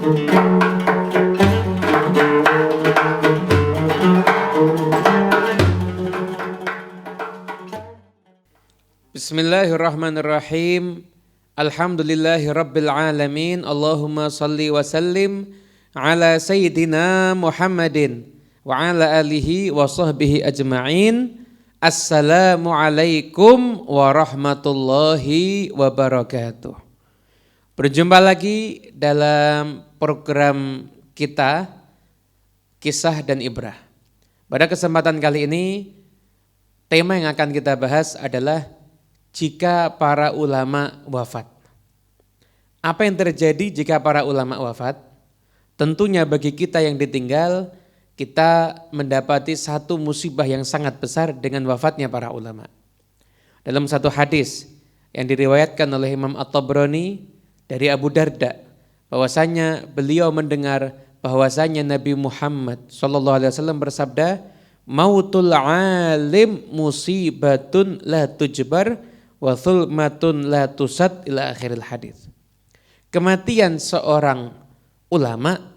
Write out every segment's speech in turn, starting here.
Bismillahirrahmanirrahim. Alhamdulillahi rabbil alamin. Allahumma salli wa sallim ala sayyidina Muhammadin wa ala alihi wa sahbihi ajma'in. Assalamualaikum warahmatullahi wabarakatuh. Berjumpa lagi dalam program kita Kisah dan Ibrah. Pada kesempatan kali ini tema yang akan kita bahas adalah jika para ulama wafat. Apa yang terjadi jika para ulama wafat? Tentunya bagi kita yang ditinggal, kita mendapati satu musibah yang sangat besar dengan wafatnya para ulama. Dalam satu hadis yang diriwayatkan oleh Imam At-Tabrani dari Abu Darda, bahwasanya beliau mendengar bahwasanya Nabi Muhammad SAW bersabda, "Mautul alim musibatun la tujbar wa thulmatun la tusad ila akhiril hadis." Kematian seorang ulama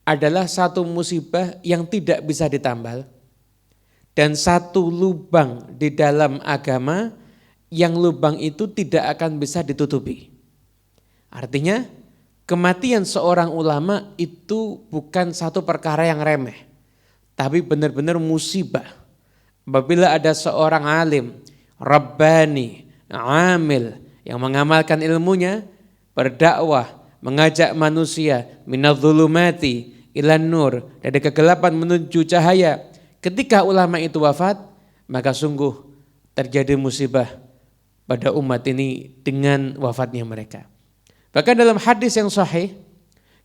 adalah satu musibah yang tidak bisa ditambal dan satu lubang di dalam agama yang lubang itu tidak akan bisa ditutupi. Artinya kematian seorang ulama itu bukan satu perkara yang remeh, tapi benar-benar musibah. Apabila ada seorang alim, rabbani, amil yang mengamalkan ilmunya, berdakwah, mengajak manusia minadh-dhulumati ilan nur, dari kegelapan menuju cahaya. Ketika ulama itu wafat, maka sungguh terjadi musibah pada umat ini dengan wafatnya mereka. Bahkan dalam hadis yang sahih,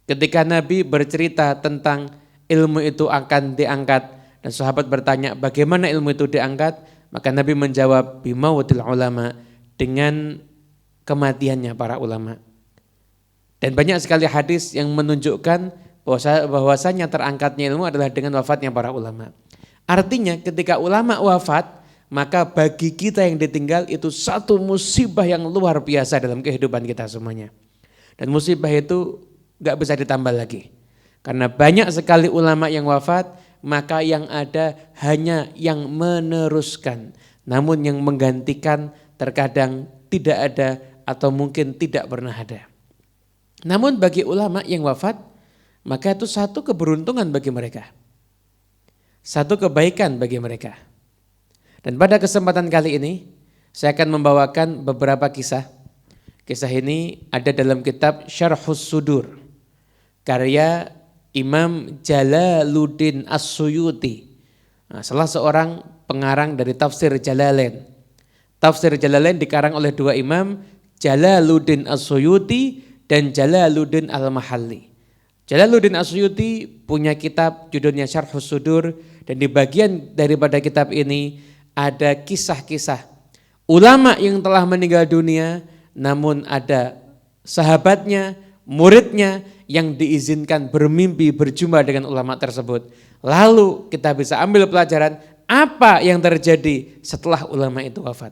ketika Nabi bercerita tentang ilmu itu akan diangkat dan sahabat bertanya bagaimana ilmu itu diangkat, maka Nabi menjawab bimautil ulama, dengan kematiannya para ulama. Dan banyak sekali hadis yang menunjukkan bahwasanya terangkatnya ilmu adalah dengan wafatnya para ulama. Artinya ketika ulama wafat, maka bagi kita yang ditinggal itu satu musibah yang luar biasa dalam kehidupan kita semuanya. Dan musibah itu gak bisa ditambah lagi. Karena banyak sekali ulama yang wafat, maka yang ada hanya yang meneruskan. Namun yang menggantikan terkadang tidak ada atau mungkin tidak pernah ada. Namun bagi ulama yang wafat, maka itu satu keberuntungan bagi mereka. Satu kebaikan bagi mereka. Dan pada kesempatan kali ini, saya akan membawakan beberapa kisah. Kisah ini ada dalam kitab Syarhus Sudur, karya Imam Jalaluddin As-Suyuti, salah seorang pengarang dari tafsir Jalalain. Tafsir Jalalain dikarang oleh dua imam, Jalaluddin As-Suyuti dan Jalaluddin Al-Mahalli. Jalaluddin As-Suyuti punya kitab judulnya Syarhus Sudur, dan di bagian daripada kitab ini ada kisah-kisah ulama yang telah meninggal dunia, namun ada sahabatnya, muridnya yang diizinkan bermimpi berjumpa dengan ulama tersebut. Lalu kita bisa ambil pelajaran apa yang terjadi setelah ulama itu wafat.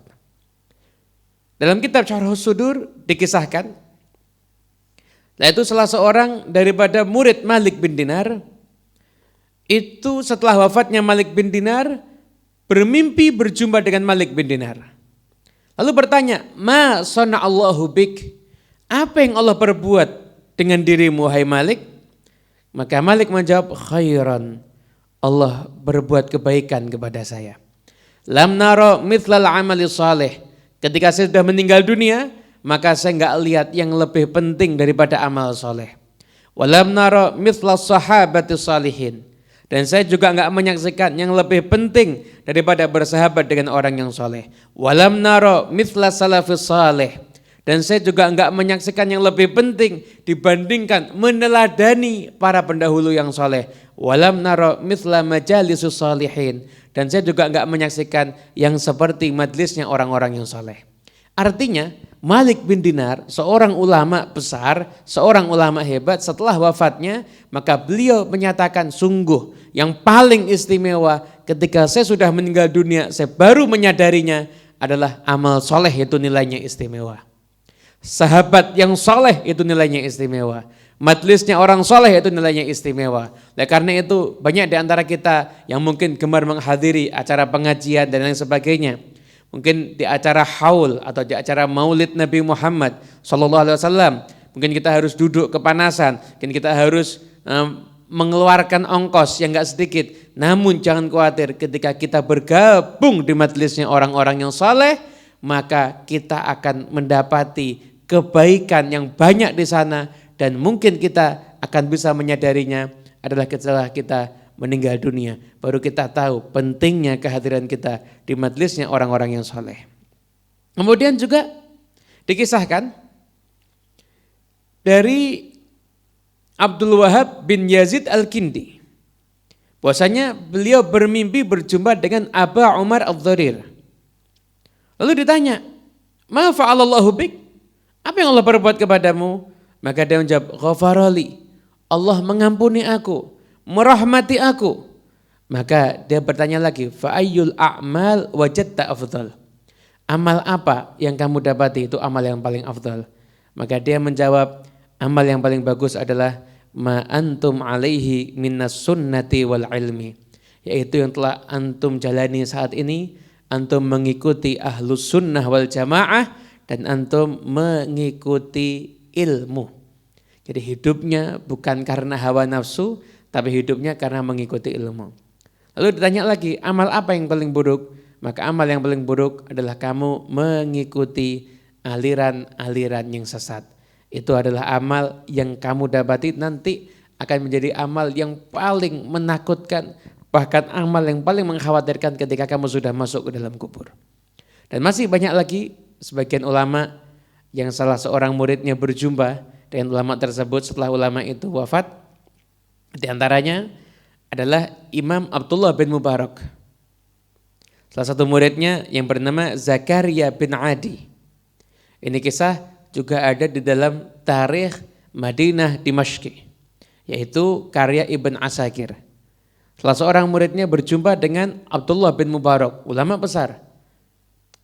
Dalam kitab Syarhus Sudur dikisahkan, yaitu salah seorang daripada murid Malik bin Dinar, itu setelah wafatnya Malik bin Dinar bermimpi berjumpa dengan Malik bin Dinar. Lalu bertanya, "Ma sana'allahu bik?" Apa yang Allah perbuat dengan dirimu hai Malik? Maka Malik menjawab, "Khairan." Allah berbuat kebaikan kepada saya. "Lam nara mithlal amali salih." Ketika saya sudah meninggal dunia, maka saya enggak lihat yang lebih penting daripada amal soleh. "Walam nara mithlas sahabati salihin." Dan saya juga enggak menyaksikan yang lebih penting daripada bersahabat dengan orang yang soleh. "Walam nara mithlas salafis salih." Dan saya juga enggak menyaksikan yang lebih penting dibandingkan meneladani para pendahulu yang soleh. "Walam nara mithla majalisus salihin." Dan saya juga enggak menyaksikan yang seperti majlisnya orang-orang yang soleh. Artinya Malik bin Dinar, seorang ulama besar, seorang ulama hebat, setelah wafatnya maka beliau menyatakan, sungguh yang paling istimewa ketika saya sudah meninggal dunia, saya baru menyadarinya adalah amal soleh itu nilainya istimewa. Sahabat yang soleh itu nilainya istimewa. Majlisnya orang soleh itu nilainya istimewa. Oleh karena itu banyak di antara kita yang mungkin gemar menghadiri acara pengajian dan lain sebagainya. Mungkin di acara haul atau di acara maulid Nabi Muhammad SAW. Mungkin kita harus duduk kepanasan, mungkin kita harus mengeluarkan ongkos yang gak sedikit. Namun jangan khawatir, ketika kita bergabung di majlisnya orang-orang yang soleh, maka kita akan mendapati kebaikan yang banyak di sana. Dan mungkin kita akan bisa menyadarinya adalah setelah kita meninggal dunia. Baru kita tahu pentingnya kehadiran kita di majlisnya orang-orang yang soleh. Kemudian juga dikisahkan dari Abdul Wahab bin Yazid Al-Kindi, bahwasanya beliau bermimpi berjumpa dengan Aba Umar Ad-Dharir. Lalu ditanya, "Ma fa'alallahu bik?" Apa yang Allah perbuat kepadamu? Maka dia menjawab, "Ghafarali." Allah mengampuni aku, merahmati aku. Maka dia bertanya lagi, "Fa ayyul a'mal wajadta afdal?" Amal apa yang kamu dapati itu amal yang paling afdal? Maka dia menjawab, amal yang paling bagus adalah ma antum alaihi minas sunnati wal ilmi, yaitu yang telah antum jalani saat ini. Antum mengikuti ahlus sunnah wal jamaah dan antum mengikuti ilmu. Jadi hidupnya bukan karena hawa nafsu, tapi hidupnya karena mengikuti ilmu. Lalu ditanya lagi, amal apa yang paling buruk? Maka amal yang paling buruk adalah kamu mengikuti aliran-aliran yang sesat. Itu adalah amal yang kamu dapati nanti akan menjadi amal yang paling menakutkan, bahkan amal yang paling mengkhawatirkan ketika kamu sudah masuk ke dalam kubur. Dan masih banyak lagi sebagian ulama yang salah seorang muridnya berjumpa dengan ulama tersebut setelah ulama itu wafat. Di antaranya adalah Imam Abdullah bin Mubarak. Salah satu muridnya yang bernama Zakaria bin Adi. Ini kisah juga ada di dalam Tarikh Madinah Dimashqi, yaitu karya Ibn Asakir. Salah seorang muridnya berjumpa dengan Abdullah bin Mubarak, ulama besar.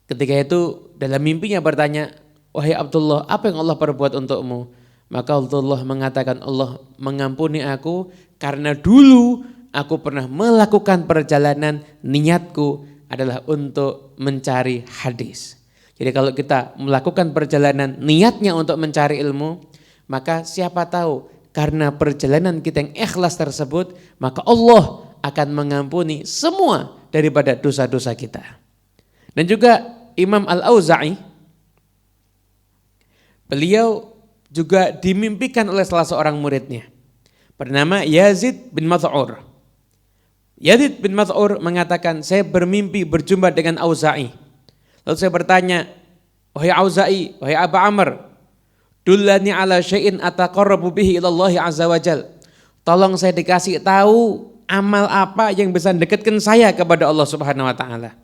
Ketika itu dalam mimpinya bertanya, "Wahai Abdullah, apa yang Allah perbuat untukmu?" Maka Abdullah mengatakan, Allah mengampuni aku karena dulu aku pernah melakukan perjalanan, niatku adalah untuk mencari hadis. Jadi kalau kita melakukan perjalanan niatnya untuk mencari ilmu, maka siapa tahu karena perjalanan kita yang ikhlas tersebut, maka Allah akan mengampuni semua daripada dosa-dosa kita. Dan juga Imam Al-Auza'i, beliau juga dimimpikan oleh salah seorang muridnya bernama Yazid bin Math'ur. Yazid bin Math'ur mengatakan, saya bermimpi berjumpa dengan Auza'i. Lalu saya bertanya, wahai Auza'i, wahai Aba Amr, dullani ala syai'in ataqarrabu bihi ilallahi azza wa jal. Tolong saya dikasih tahu amal apa yang bisa dekatkan saya kepada Allah Subhanahu wa taala.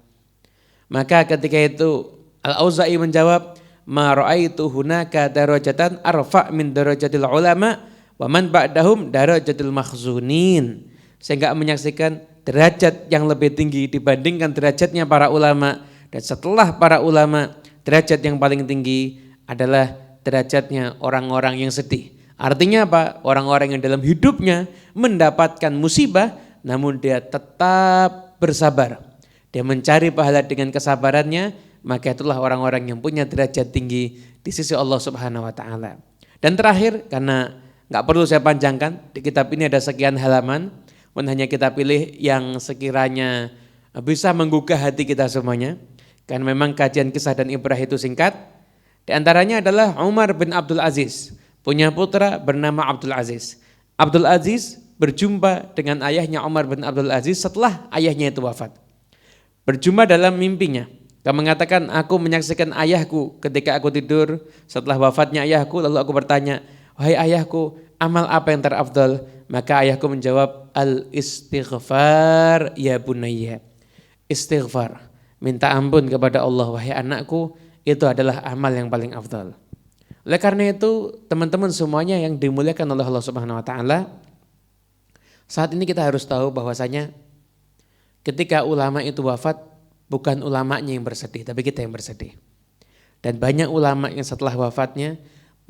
Maka ketika itu Al-Auza'i menjawab, ma ra'aitu hunaka darajatan arfa' min darajatil ulama wa man ba'dahum darajatil makhzunin. Saya enggak menyaksikan derajat yang lebih tinggi dibandingkan derajatnya para ulama, dan setelah para ulama derajat yang paling tinggi adalah derajatnya orang-orang yang sedih. Artinya apa? Orang-orang yang dalam hidupnya mendapatkan musibah namun dia tetap bersabar. Dia mencari pahala dengan kesabarannya, maka itulah orang-orang yang punya derajat tinggi di sisi Allah Subhanahu wa taala. Dan terakhir, karena enggak perlu saya panjangkan, di kitab ini ada sekian halaman, pun hanya kita pilih yang sekiranya bisa menggugah hati kita semuanya. Karena memang kajian kisah dan ibrah itu singkat. Di antaranya adalah Umar bin Abdul Aziz, punya putra bernama Abdul Aziz. Abdul Aziz berjumpa dengan ayahnya Umar bin Abdul Aziz setelah ayahnya itu wafat. Berjumpa dalam mimpinya. Dia mengatakan, aku menyaksikan ayahku ketika aku tidur setelah wafatnya ayahku, lalu aku bertanya, wahai ayahku, amal apa yang terafdal? Maka ayahku menjawab, al-istighfar ya bunayya. Istighfar, minta ampun kepada Allah, wahai anakku, itu adalah amal yang paling afdal. Oleh karena itu, teman-teman semuanya yang dimuliakan oleh Allah Subhanahu wa taala, saat ini kita harus tahu bahwasanya ketika ulama itu wafat, bukan ulamanya yang bersedih, tapi kita yang bersedih. Dan banyak ulama yang setelah wafatnya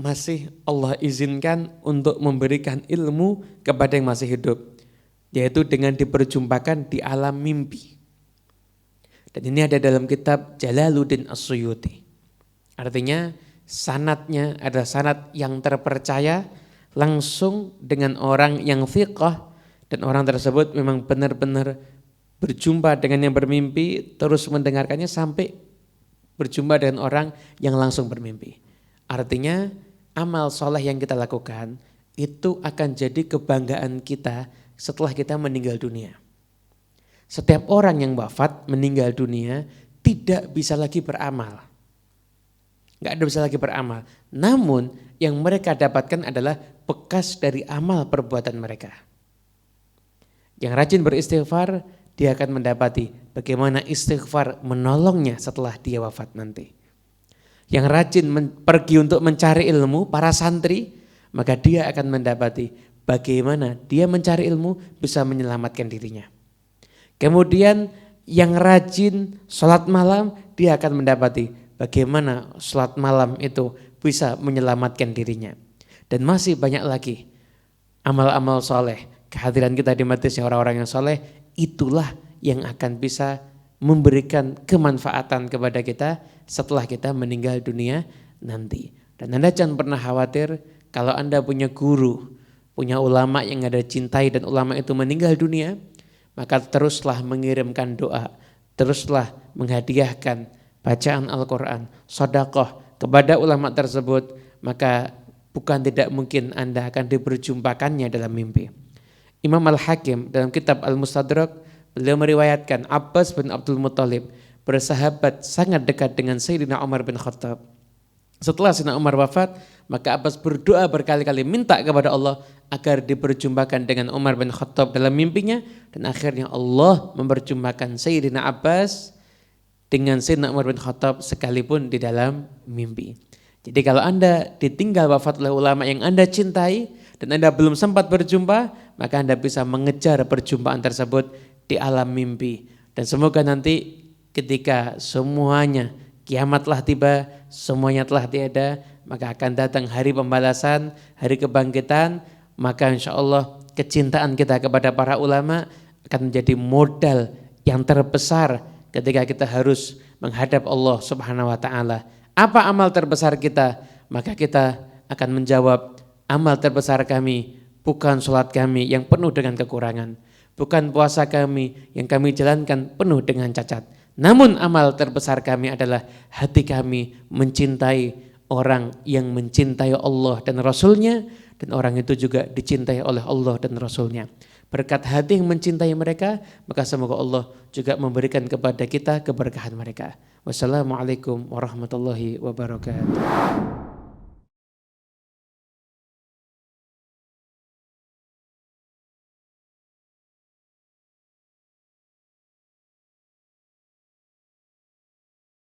masih Allah izinkan untuk memberikan ilmu kepada yang masih hidup, yaitu dengan diperjumpakan di alam mimpi. Dan ini ada dalam kitab Jalaluddin As-Suyuti. Artinya sanadnya adalah sanad yang terpercaya langsung dengan orang yang thiqah, dan orang tersebut memang benar-benar berjumpa dengan yang bermimpi, terus mendengarkannya sampai berjumpa dengan orang yang langsung bermimpi. Artinya amal soleh yang kita lakukan itu akan jadi kebanggaan kita setelah kita meninggal dunia. Setiap orang yang wafat meninggal dunia tidak bisa lagi beramal. Nggak ada bisa lagi beramal. Namun yang mereka dapatkan adalah bekas dari amal perbuatan mereka. Yang rajin beristighfar, dia akan mendapati bagaimana istighfar menolongnya setelah dia wafat nanti. Yang rajin pergi untuk mencari ilmu, para santri, maka dia akan mendapati bagaimana dia mencari ilmu bisa menyelamatkan dirinya. Kemudian yang rajin sholat malam, dia akan mendapati bagaimana sholat malam itu bisa menyelamatkan dirinya. Dan masih banyak lagi amal-amal soleh. Kehadiran kita di majelis orang-orang yang soleh, itulah yang akan bisa memberikan kemanfaatan kepada kita setelah kita meninggal dunia nanti. Dan Anda jangan pernah khawatir kalau Anda punya guru, punya ulama yang Anda cintai dan ulama itu meninggal dunia, maka teruslah mengirimkan doa, teruslah menghadiahkan bacaan Al-Quran, sedekah kepada ulama tersebut, maka bukan tidak mungkin Anda akan diperjumpakannya dalam mimpi. Imam Al-Hakim dalam kitab Al-Mustadrak, beliau meriwayatkan Abbas bin Abdul Muttalib bersahabat sangat dekat dengan Sayyidina Umar bin Khattab. Setelah Sayyidina Umar wafat, maka Abbas berdoa berkali-kali minta kepada Allah agar diperjumpakan dengan Umar bin Khattab dalam mimpinya, dan akhirnya Allah memperjumpakan Sayyidina Abbas dengan Sayyidina Umar bin Khattab sekalipun di dalam mimpi. Jadi kalau Anda ditinggal wafat oleh ulama yang Anda cintai dan Anda belum sempat berjumpa, maka Anda bisa mengejar perjumpaan tersebut di alam mimpi. Dan semoga nanti ketika semuanya kiamat telah tiba, semuanya telah tiada, maka akan datang hari pembalasan, hari kebangkitan, maka insya Allah kecintaan kita kepada para ulama akan menjadi modal yang terbesar ketika kita harus menghadap Allah Subhanahu wa taala. Apa amal terbesar kita? Maka kita akan menjawab, amal terbesar kami bukan sholat kami yang penuh dengan kekurangan, bukan puasa kami yang kami jalankan penuh dengan cacat. Namun amal terbesar kami adalah hati kami mencintai orang yang mencintai Allah dan Rasulnya, dan orang itu juga dicintai oleh Allah dan Rasulnya. Berkat hati yang mencintai mereka, maka semoga Allah juga memberikan kepada kita keberkahan mereka. Wassalamualaikum warahmatullahi wabarakatuh.